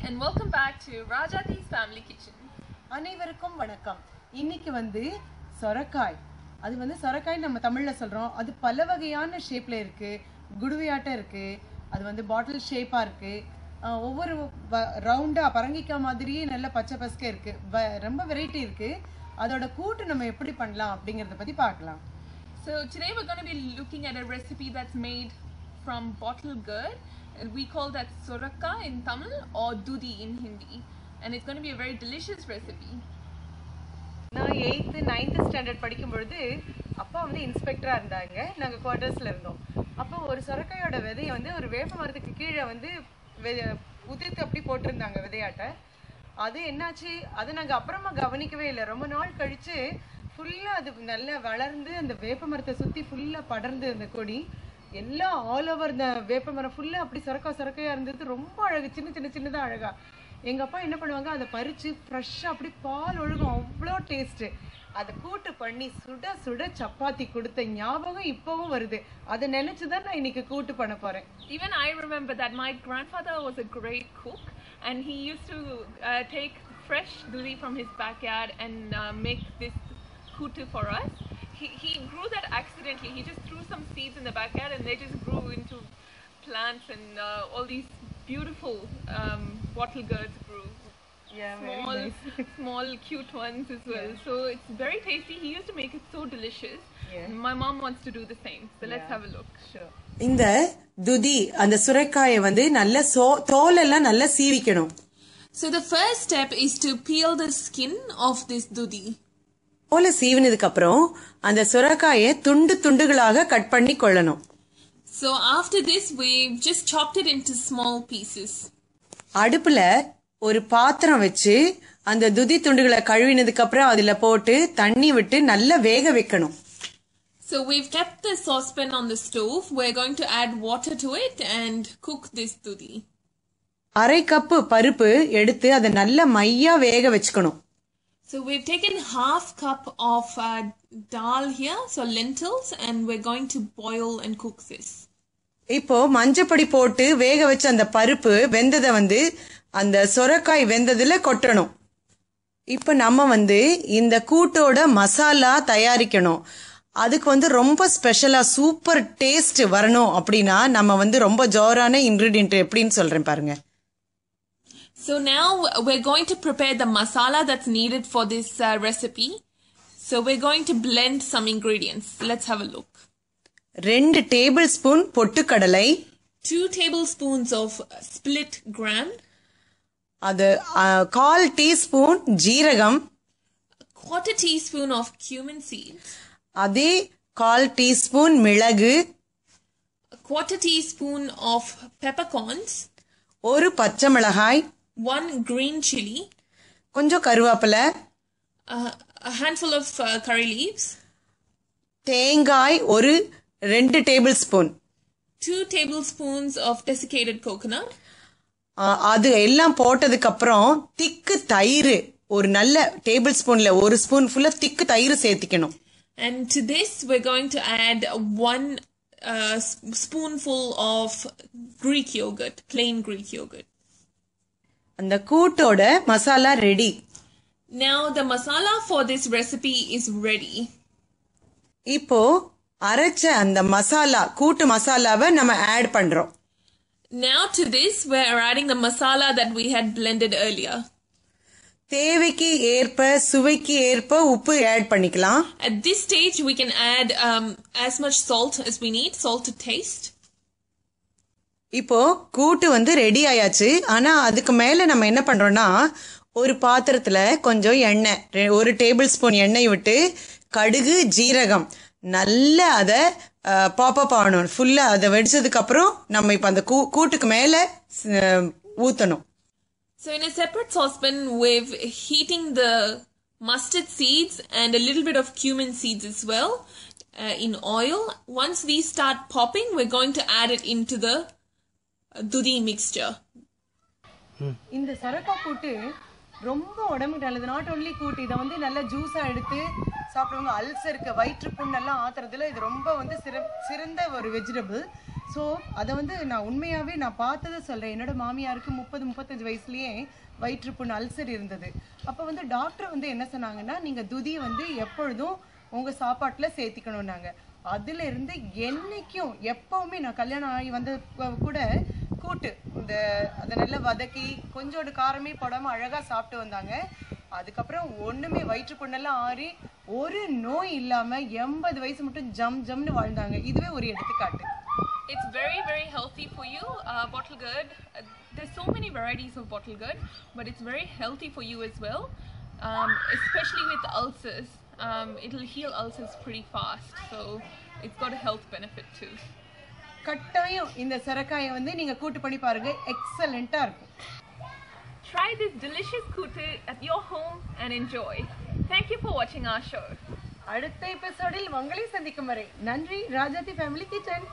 and welcome back to Rajati's Family Kitchen. அனைவருக்கும் வணக்கம். இன்னைக்கு சொரக்காய். அது சொரக்காய் நம்ம தமிழ்ல சொல்றோம். அது பல வகையான ஷேப்ல இருக்கு. குடுவையாட்ட இருக்கு. அது பாட்டில் ஷேப்பா இருக்கு. ஒவ்வொரு ரவுண்டா பரங்கிக்காய் மாதிரியே நல்ல பச்சை பஸ்கே இருக்கு. ரொம்ப வெரைட்டி இருக்கு. அதோட கூட்டு நம்ம எப்படி பண்ணலாம் அப்படிங்கறத பத்தி பார்க்கலாம். So today we're going to be looking at a recipe that's made from bottle gourd. We call that sorakka in Tamil or dudi in Hindi, and it's going to be a very delicious recipe. நான் 8th 9th standard படிக்கும் பொழுது அப்பா இன்ஸ்பெக்டரா இருந்தாங்க. நாங்க குவார்ட்டர்ஸ்ல இருந்தோம். அப்போ ஒரு சொரக்காயோட விதையை ஒரு வேப்ப மரத்துக்கு கீழே உதிர்த்து அப்படி போட்டிருந்தாங்க விதையாட்ட. அது என்னாச்சு, அது நாங்க அப்புறமா கவனிக்கவே இல்லை. ரொம்ப நாள் கழிச்சு ஃபுல்லா அது நல்லா வளர்ந்து அந்த வேப்ப மரத்தை சுத்தி ஃபுல்லா படர்ந்து அந்த கொடி எல்லாம் ஆல் ஓவர் இந்த வேப்ப மரம் ஃபுல்லா அப்படி சொரக்காயா இருந்தது. ரொம்ப அழகு, சின்னதா அழகா. எங்க அப்பா என்ன பண்ணுவாங்க, அதை பறிச்சு ஃப்ரெஷ்ஷா அப்படி பால் ஒழுகும், அவ்வளோ டேஸ்ட். அதை கூட்டு பண்ணி சுட சுட சப்பாத்தி கொடுத்த ஞாபகம் இப்பவும் வருது. அதை நினைச்சுதான் நான் இன்னைக்கு கூட்டு பண்ண போறேன். Even I remember that my grandfather was a great cook and he used to take fresh duri from his backyard and make this kutu for us. He grew that accidentally. He just threw some seeds in the backyard and they just grew into plants, and all these beautiful bottle gourds grew. Yeah, small cute ones as well. Yeah. So it's very tasty. He used to make it so delicious. Yeah. My mom wants to do the same. So let's have a look. Sure. இந்த துதி அந்த சுரைக்காயை நல்ல தோலெல்லாம் நல்லா சீவிக்கணும். So the first step is to peel the skin of this dudi. தோலை சீவினதுக்கு அப்புறம் அந்த சுரைக்காயை துண்டுகளாக கட் பண்ணி கொள்ளணும். So after this we've just chopped it into small pieces. அடுப்புல ஒரு பாத்திரம் வச்சு அந்த துதி துண்டுகளை கழுவினதுக்கு அப்புறம் அதுல போட்டு தண்ணி விட்டு நல்லா வேக வைக்கணும். So we've kept the saucepan on the stove. We're going to add water to it and cook this dudi. அரை கப்பு பருப்பு எடுத்து அதை நல்லா மையா வேக வச்சுக்கணும். So we've taken half cup of dal here, so lentils, and we're going to boil and cook this. இப்போ மஞ்சப்பொடி போட்டு வேக வச்ச அந்த பருப்பு வெந்ததை அந்த சொரக்காய் வெந்ததுல கொட்டணும். இப்போ நம்ம இந்த கூட்டோட மசாலா தயாரிக்கணும். அதுக்கு ரொம்ப ஸ்பெஷலா சூப்பர் டேஸ்ட் வரணும் அப்படின்னா நம்ம ரொம்ப ஜோரான இன்கிரிடியன்ட் எப்படின்னு சொல்றேன் பாருங்க. So now we're going to prepare the masala that's needed for this recipe. So we're going to blend some ingredients. Let's have a look. 2 tablespoon பொட்டுக்கடலை, 2 tablespoons of split gram, அது 1/4 teaspoon ஜீரகம், 1/4 teaspoon of cumin seeds, அதே 1/4 teaspoon மிளகு, 1/4 teaspoon of peppercorns, ஒரு பச்சை மிளகாய், 1 green chili, கொஞ்சம் கருவேப்பிலை, a handful of curry leaves, தேங்காய் ஒரு 2 tablespoon, 2 tablespoons of desiccated coconut. அது எல்லாம் போட்டதுக்கு அப்புறம் திக்கு தயிர் ஒரு நல்ல டேபிள் ஸ்பூன்ல 1 ஸ்பூன் ஃபுல்லா திக்கு தயிர் சேர்த்திக்கணும். And to this we're going to add 1 spoonful of Greek yogurt, plain Greek yogurt. அந்த கூட்டோட masala ready. Now the masala for this recipe is ready. இப்போ அரைச்ச அந்த மசாலா கூட்டு மசாலாவை நம்ம ஆட் பண்றோம். Now to this we're adding the masala that we had blended earlier. தேவைக்கு ஏற்ப சுவைக்கு ஏற்ப உப்பு ஆட் பண்ணிக்கலாம். At this stage we can add as much salt as we need, salt to taste. இப்போ கூட்டு ரெடி ஆயாச்சு. ஆனா அதுக்கு மேல நம்ம என்ன பண்றோம்னா ஒரு பாத்திரத்துல கொஞ்சம் எண்ணெய், 1 டேபிள் ஸ்பூன் எண்ணெய் விட்டு கடுகு ஜீரகம் நல்லா அதை பாப்பப் ஆகணும். ஃபுல்லா அதை வெடிச்சதுக்கு அப்புறம் நம்ம இப்ப அந்த கூட்டுக்கு மேல ஊத்தணும். So in a separate saucepan we're heating the mustard seeds and a little bit of cumin seeds as well in oil. Once these start popping we're going to add it into the dudi mixture. இந்த சொரக்காய் கூட்டு ரொம்ப உடம்புக்கு நல்லது. Not only கூட்டு, இதை நல்ல ஜூஸா எடுத்து சாப்பிடுவாங்க. அல்சருக்கு வயிற்று புண்ணெல்லாம் ஆத்துறதுல இது ரொம்ப சிறந்த ஒரு வெஜிடபிள். ஸோ அதை வந்து நான் உண்மையாகவே நான் பார்த்ததை சொல்கிறேன். என்னோட மாமியாருக்கு 30-35 வயசுலேயே வயிற்றுப்புண் அல்சர் இருந்தது. அப்போ வந்து டாக்டர் வந்து என்ன சொன்னாங்கன்னா, நீங்கள் துதியை வந்து எப்பொழுதும் உங்கள் சாப்பாட்டில் சேர்த்திக்கணும்னாங்க. அதிலிருந்து என்னைக்கும் எப்போவுமே நான் கல்யாணம் ஆகி வந்து கூட கூட்டு அதை நல்லா வதக்கி கொஞ்சோண்டு காரமே போடாமல் அழகாக சாப்பிட்டு வந்தாங்க. அதுக்கப்புறம் ஒன்றுமே வயிற்றுப்புண்ணெல்லாம் ஆறி ஒரு நோய் இல்லாமல் 80 வயசு மட்டும் ஜம்னு வாழ்ந்தாங்க. இதுவே ஒரு எடுத்துக்காட்டு. It's very, very healthy for you. Bottle gourd. There's so many varieties of bottle gourd, but it's very healthy for you as well. Especially with ulcers. It'll heal ulcers pretty fast. So it's got a health benefit too. கட்டாயம் இந்த சரக்காயை வந்து நீங்க கூட்டு பண்ணி பாருங்க. எக்ஸலென்ட்டா இருக்கும். Try this delicious kutu at your home and enjoy. Thank you for watching our show. அடுத்த எபிசோடில் உங்களை சந்திக்கும் வரை நன்றி. Rajathi family kitchen.